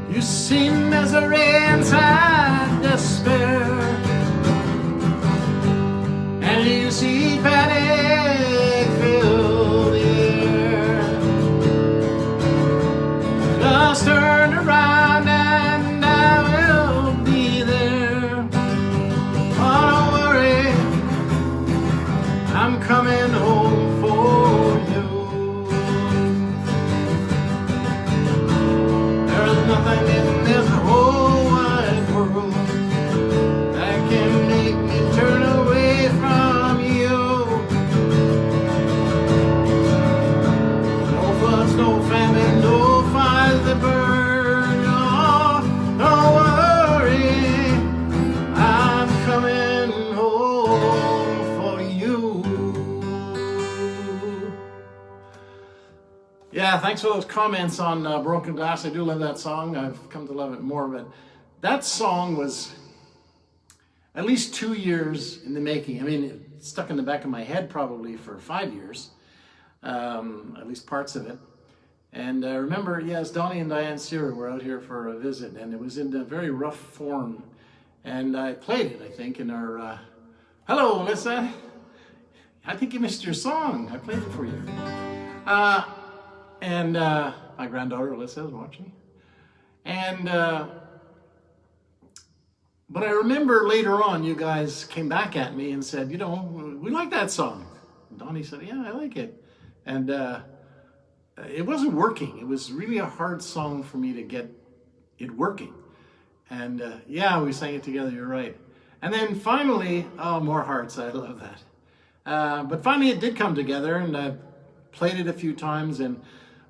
You see misery inside despair, and you see panic fill the air. Just turn around and I will be there. Oh, don't worry, I'm coming home for you. There's nothing in this whole wide world that can make me turn away from you. No floods, no famine, no fires that burn. Oh, don't worry, I'm coming home for you. Yeah, thanks for those comments on Broken Glass. I do love that song. I've come to love it more, but that song was at least 2 years in the making. I mean, it stuck in the back of my head probably for 5 years, at least parts of it. And I remember, yes, Donnie and Diane Searer were out here for a visit, and it was in a very rough form. And I played it, I think, in our... Hello, Alyssa. I think you missed your song. I played it for you. And my granddaughter Alyssa is watching. And but I remember later on you guys came back at me and said, we like that song. And Donnie said, yeah, I like it. And it wasn't working. It was really a hard song for me to get it working. And yeah, we sang it together, you're right. And then finally, oh, more hearts, I love that. But finally it did come together, and I played it a few times. And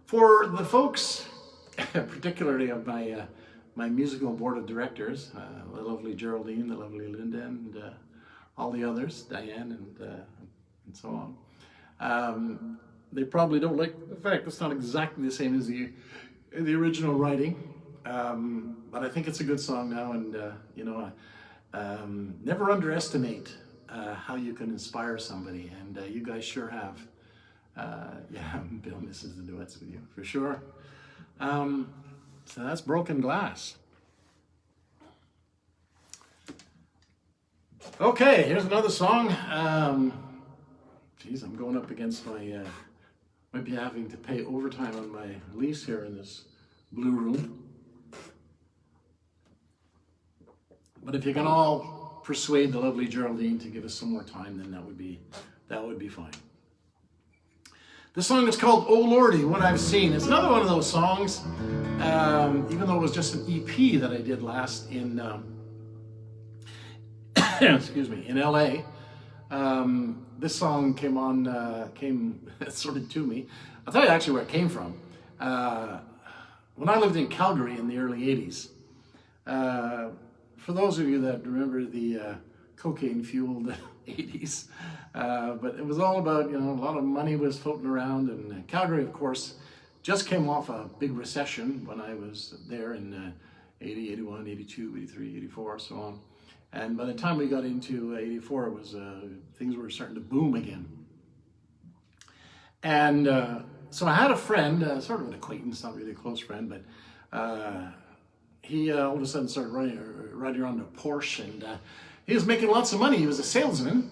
for the folks particularly of my musical board of directors, the lovely Geraldine, the lovely Linda, and all the others, Diane, and so on. They probably don't like the fact it's not exactly the same as the original writing, but I think it's a good song now, and you know, never underestimate how you can inspire somebody, and you guys sure have. Yeah, Bill misses the duets with you, for sure. So that's Broken Glass. Okay, here's another song. Geez, I'm going up against my, might be having to pay overtime on my lease here in this blue room. But if you can all persuade the lovely Geraldine to give us some more time, then that would be fine. This song is called "Oh Lordy, What I've Seen." It's another one of those songs, even though it was just an EP that I did last in, excuse me, in LA. This song came sort of to me. I'll tell you actually where it came from. When I lived in Calgary in the early 80s, for those of you that remember the cocaine-fueled 80s, but it was all about, you know, a lot of money was floating around, and Calgary, of course, just came off a big recession when I was there in 80, 81, 82, 83, 84, so on. And by the time we got into 84, it was things were starting to boom again. And so I had a friend, sort of an acquaintance, not really a close friend, but he all of a sudden started riding around a Porsche, and he was making lots of money. He was a salesman,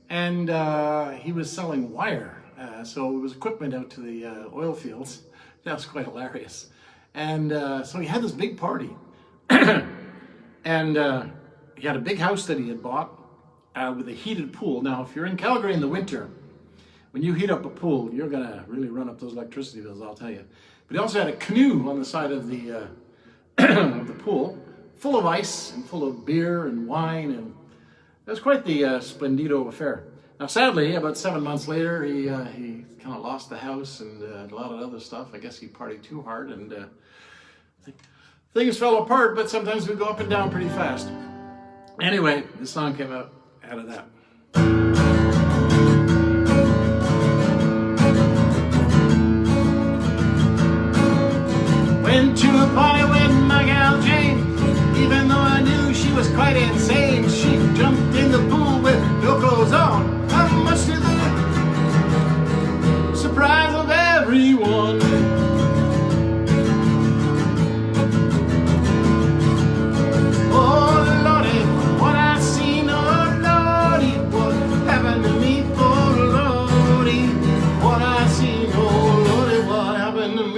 and he was selling wire. So it was equipment out to the oil fields. That was quite hilarious. And so he had this big party. And he had a big house that he had bought with a heated pool. Now, if you're in Calgary in the winter, when you heat up a pool, you're going to really run up those electricity bills, I'll tell you. But he also had a canoe on the side of the, of the pool, full of ice and full of beer and wine, and it was quite the splendido affair. Now, sadly, about 7 months later, he kind of lost the house and a lot of other stuff. I guess he partied too hard, and things fell apart, but sometimes we go up and down pretty fast. Anyway, this song came out of that. Went to a party with my gal Jane. Even though I knew she was quite insane, she jumped in the pool with no clothes on. How much to the surprise of everyone. Oh Lordy, what I seen, oh Lordy, what happened to me, oh Lordy, what I seen, oh Lordy, what happened to me.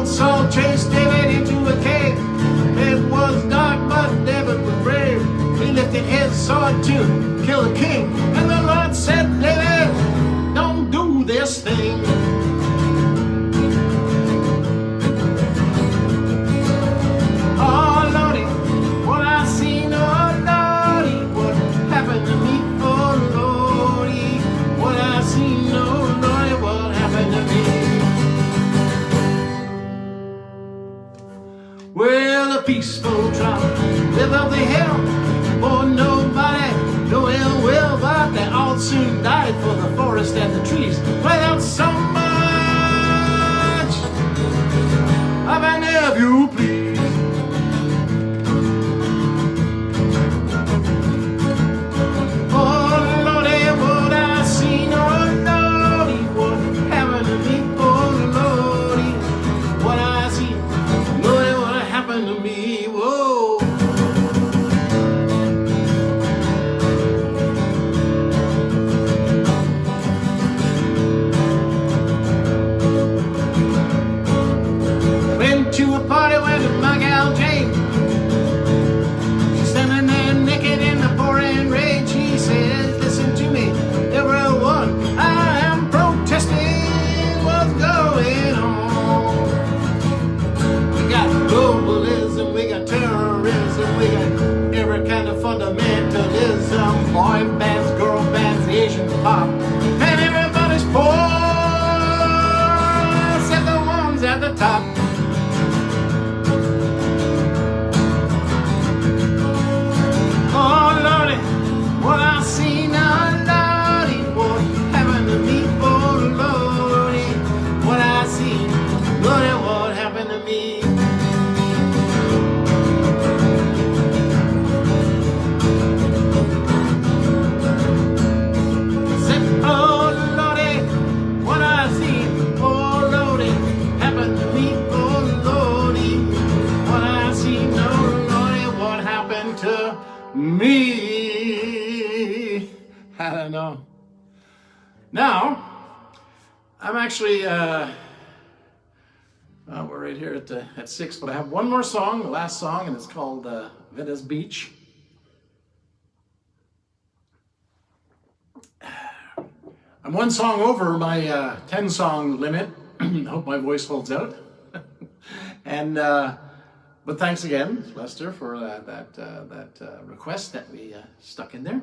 Saul chased David into a cave. It was dark, but David was brave. He lifted his sword to kill a king, and the Lord said, David, don't do this thing. Oh Lordy, what I seen, oh Lordy, what happened to me, oh Lordy, what I seen, oh Lordy, what happened to me. Well, a peaceful drop, live up the hill, for nobody, no ill will, but they all soon died for the forest and the trees, without so much of an if you please. Oh Lordy, what I seen, oh Lordy, what happened to me, oh Lordy, what I seen, Lordy, what happened to me, whoa. I don't know. Now, I'm actually, we're right here at 6, but I have one more song, the last song, and it's called Venice Beach. I'm one song over my 10-song limit. I hope my voice holds out. And but thanks again, Lester, for that request that we stuck in there.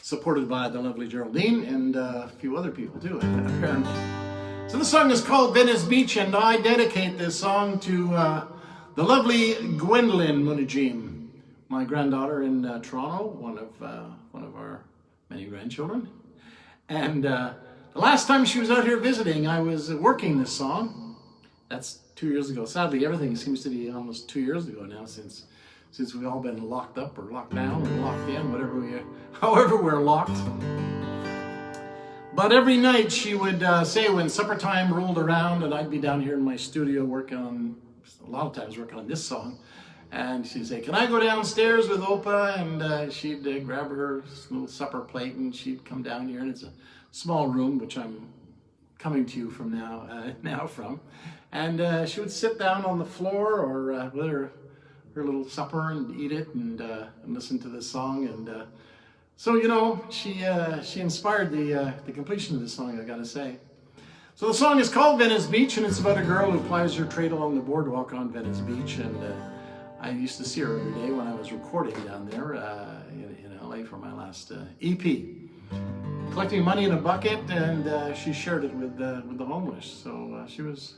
Supported by the lovely Geraldine and a few other people too, apparently. So the song is called Venice Beach, and I dedicate this song to the lovely Gwendolyn Munijim, my granddaughter in Toronto, one of our many grandchildren. And the last time she was out here visiting, I was working this song. That's 2 years ago. Sadly, everything seems to be almost 2 years ago now since we've all been locked up or locked down or locked in, however we're locked. But every night she would say when supper time rolled around and I'd be down here in my studio working on this song, and she'd say, "Can I go downstairs with Opa?" And she'd grab her little supper plate and she'd come down here, and it's a small room, which I'm coming to you from now from. And she would sit down on the floor or with her little supper and eat it and listen to this song. And so, you know, she inspired the completion of this song, I gotta say. So the song is called Venice Beach, and it's about a girl who plies her trade along the boardwalk on Venice Beach. And I used to see her every day when I was recording down there in LA for my last EP. Collecting money in a bucket, and she shared it with the homeless. So she was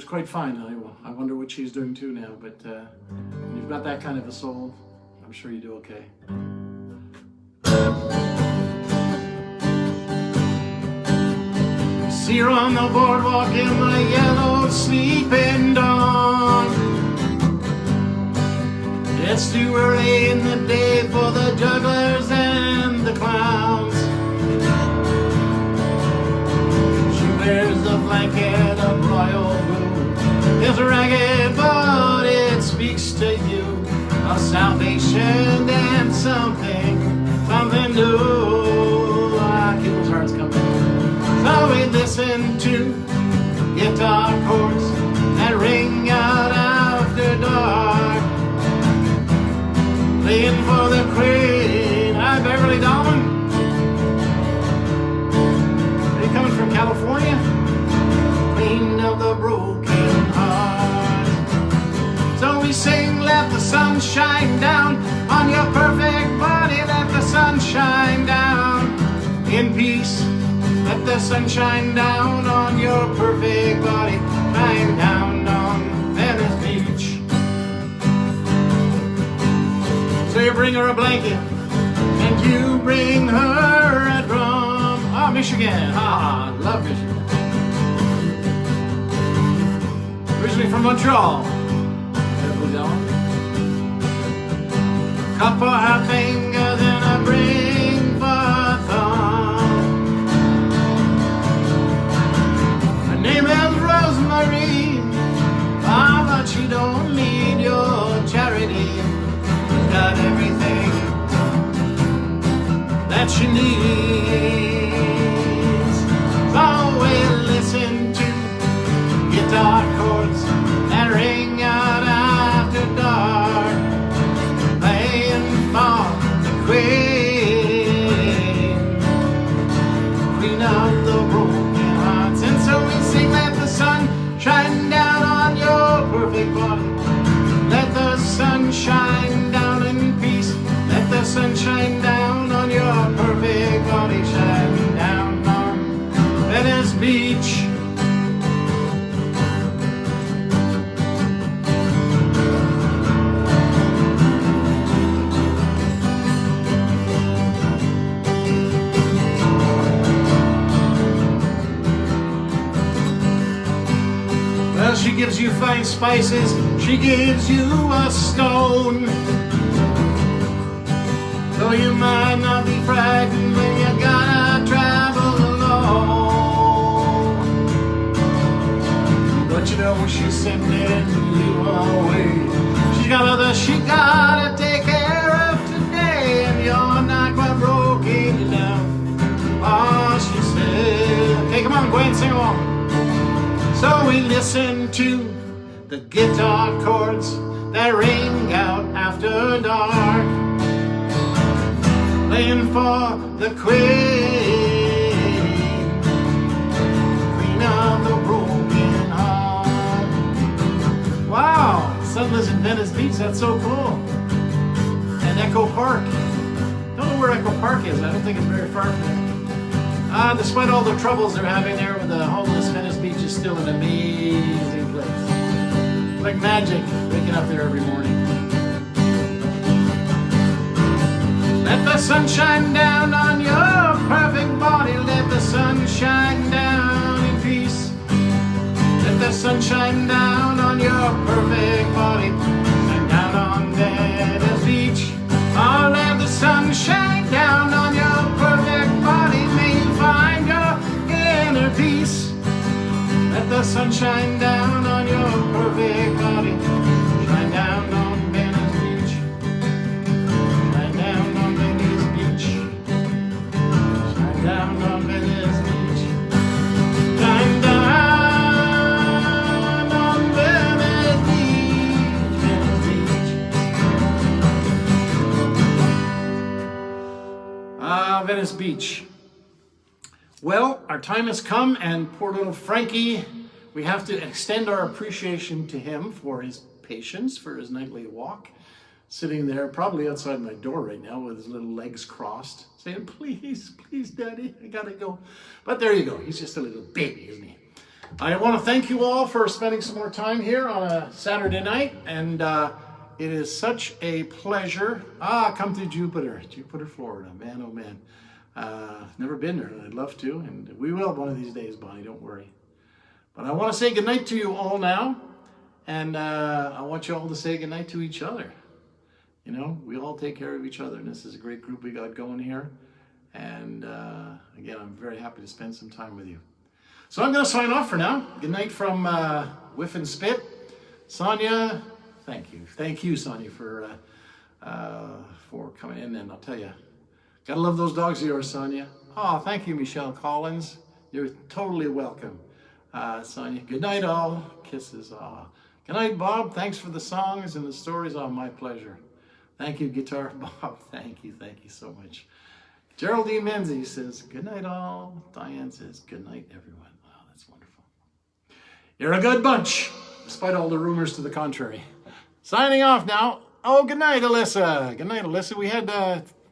quite fine. I wonder what she's doing too now. But when you've got that kind of a soul, I'm sure you do okay. See her on the boardwalk in the yellow sleeping dawn. It's too early in the day for the jugglers and the clowns. She wears the blanket of royal blue. It's ragged, but it speaks to you of salvation and something new. People's hearts come in. So we listen to guitar chords that ring out after dark, playing for the Queen. Hi, Beverly Dahlman. Are you coming from California? Queen of the broken heart. So we sing, let the sun shine down on your perfect body. Let the sun shine down in peace. Let the sun shine down on your perfect body. Shine down on Venice Beach. So you bring her a blanket and you bring her a drum. Ah, Michigan. Ah, love Michigan. Originally from Montreal. Cup for her fingers and a ring for her thumb. Her name is Rosemary. Ah, but she don't need your charity. She's got everything that she needs. So we'll listen to guitar chords that ring out after dark, playing for the Queen of the broken hearts. And so we sing, let the sun shine down on your perfect body. Let the sun shine down in peace. Let the sun shine down on your perfect body. Shine down on Venice Beach. Well, she gives you fine spices, she gives you a stone. So you might not be frightened when you gotta travel alone. But you know she's sending you away. She's got others she gotta take care of today, and you're not quite broke ahead, sing along. So we listen to the guitar chords that ring out after dark, playing for the queen of the broken heart. Wow, Settlers in Venice Beach, that's so cool. And Echo Park. Don't know where Echo Park is. I don't think it's very far from there. Despite all the troubles they're having there with the homeless, Venice Beach is still an amazing place. Like magic, waking up there every morning. Let the sun shine down on your perfect body. Let the sun shine down in peace. Let the sun shine down on your perfect body. Shine down on Venice Beach. Oh, let the sun shine down on your perfect body. May you find your inner peace. Let the sun shine down on your perfect body. Shine down on Venice Beach. Shine down on Venice Beach. Shine down on Venice Beach. Shine down on Venice Beach. Venice Beach. Venice Beach. Well, our time has come, and poor little Frankie, we have to extend our appreciation to him for his patience, for his nightly walk, sitting there probably outside my door right now with his little legs crossed, saying, please, please, Daddy, I gotta go. But there you go. He's just a little baby, isn't he? I want to thank you all for spending some more time here on a Saturday night, and it is such a pleasure. Come to Jupiter, Florida. Man, oh man. Never been there, and I'd love to, and we will one of these days, Bonnie, don't worry. But I want to say goodnight to you all now, and I want you all to say goodnight to each other. You know, we all take care of each other, and this is a great group we got going here. And again, I'm very happy to spend some time with you. So I'm going to sign off for now. Good night from Whiff and Spit. Sonia, thank you. Thank you, Sonia, for coming in, and I'll tell you, gotta love those dogs of yours, Sonia. Oh, thank you, Michelle Collins. You're totally welcome, Sonia. Good night, all. Kisses. Good night, Bob. Thanks for the songs and the stories. Oh, my pleasure. Thank you, Guitar Bob. Thank you so much. Geraldine Menzies says, good night, all. Diane says, good night, everyone. Wow, that's wonderful. You're a good bunch, despite all the rumors to the contrary. Signing off now. Oh, good night, Alyssa. Good night, Alyssa. We had...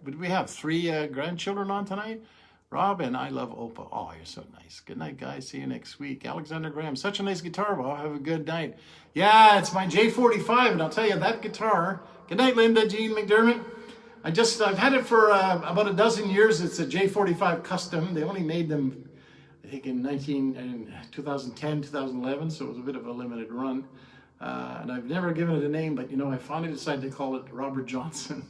But we have 3 grandchildren on tonight. Rob and I love Opa. Oh, you're so nice. Good night, guys. See you next week. Alexander Graham, such a nice guitar, Bob. Have a good night. Yeah, it's my J45, and I'll tell you, that guitar. Good night, Linda, Jean McDermott. I've had it for about a dozen years. It's a J45 custom. They only made them, I think, in 2010, 2011, so it was a bit of a limited run. And I've never given it a name, but, you know, I finally decided to call it Robert Johnson.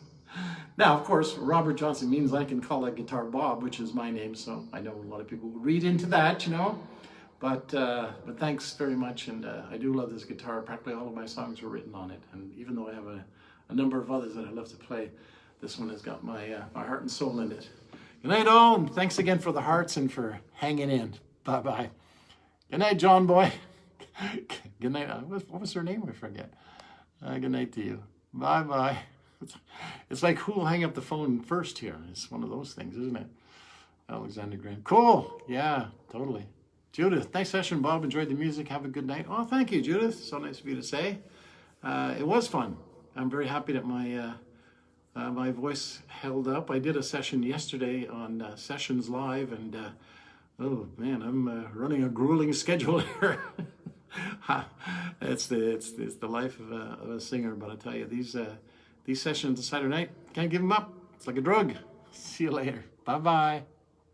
Now, of course, Robert Johnson means I can call that guitar Bob, which is my name, so I know a lot of people will read into that, you know. But thanks very much, and I do love this guitar. Practically all of my songs were written on it, and even though I have a number of others that I love to play, this one has got my heart and soul in it. Good night, all, and thanks again for the hearts and for hanging in. Bye-bye. Good night, John Boy. Good night. What was her name? I forget. Good night to you. Bye-bye. It's like, who will hang up the phone first here? It's one of those things, isn't it? Alexander Graham. Cool. Yeah, totally. Judith, nice session, Bob. Enjoyed the music. Have a good night. Oh, thank you, Judith. So nice of you to say. It was fun. I'm very happy that my voice held up. I did a session yesterday on Sessions Live, and oh man, I'm running a grueling schedule here. It's the life of a singer, but I tell you, these sessions on Saturday night, can't give them up. It's like a drug. See you later. Bye-bye.